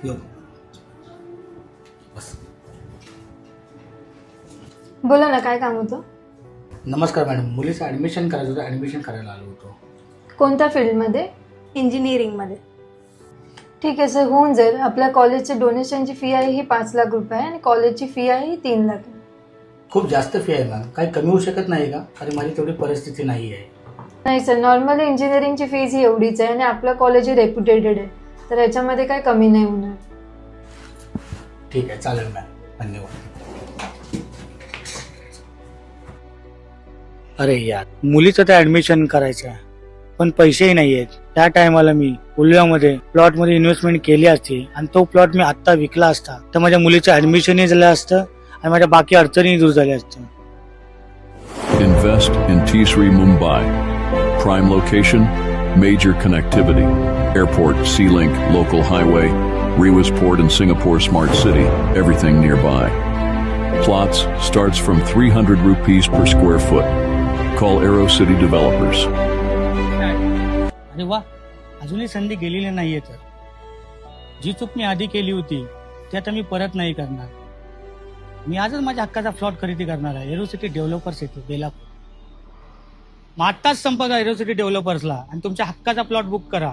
येऊ बस. बोला ना, काय काम होतं? नमस्कार मॅडम, मुलीचं ॲडमिशन करायचं होतं, ॲडमिशन करायला आलो होतो. कोणत्या फील्डमध्ये? इंजिनिअरिंगमध्ये. ठीक आहे सर, होऊन जाईल. आपल्या कॉलेजची डोनेशनची फी आहे ही 5 लाख रुपये आहे आणि कॉलेजची फी आहे ही 3 लाख आहे. खूप जास्त फी आहे मॅम, काही कमी होऊ शकत नाही का? कारण माझी तेवढी परिस्थिती नाही आहे. नाही सर, नॉर्मली इंजिनिअरिंगची फीज ही एवढीच आहे आणि आपलं कॉलेज ही रेप्युटेटेड आहे, तर याच्यामध्ये काही कमी नाही होणार. ठीक आहे, चालेल मॅम, धन्यवाद. अरे यार, मुलीचं तर ॲडमिशन करायचं आहे पण पैसेही नाही आहेत. त्या टायमाला मी उल्ह्यामध्ये प्लॉटमध्ये इन्व्हेस्टमेंट केली असती आणि तो प्लॉट मी आत्ता विकला असता तर माझ्या मुलीचं ॲडमिशनही झालं असतं आणि माझ्या बाकी अडचणीही दूर झाल्या असत्या. Invest in T3 Mumbai. Prime location, major connectivity, airport, sea-link, local highway, Rewas Port and Singapore Smart City, everything nearby. Plots starts from 300 rupees per square foot. Call Aero City Developers. अरे वा, अजूनही संधी गेलेली नाहीये. तर जी चूक मी आधी केली होती ती आता मी परत नाही करणार. मी आजच माझ्या हक्काचा प्लॉट खरेदी करणार आहे. एरो सिटी डेव्हलपर्स येते बेलापूर. मग आत्ताच संपर्क एरो सिटी डेव्हलपर्सला आणि तुमच्या हक्काचा प्लॉट बुक करा.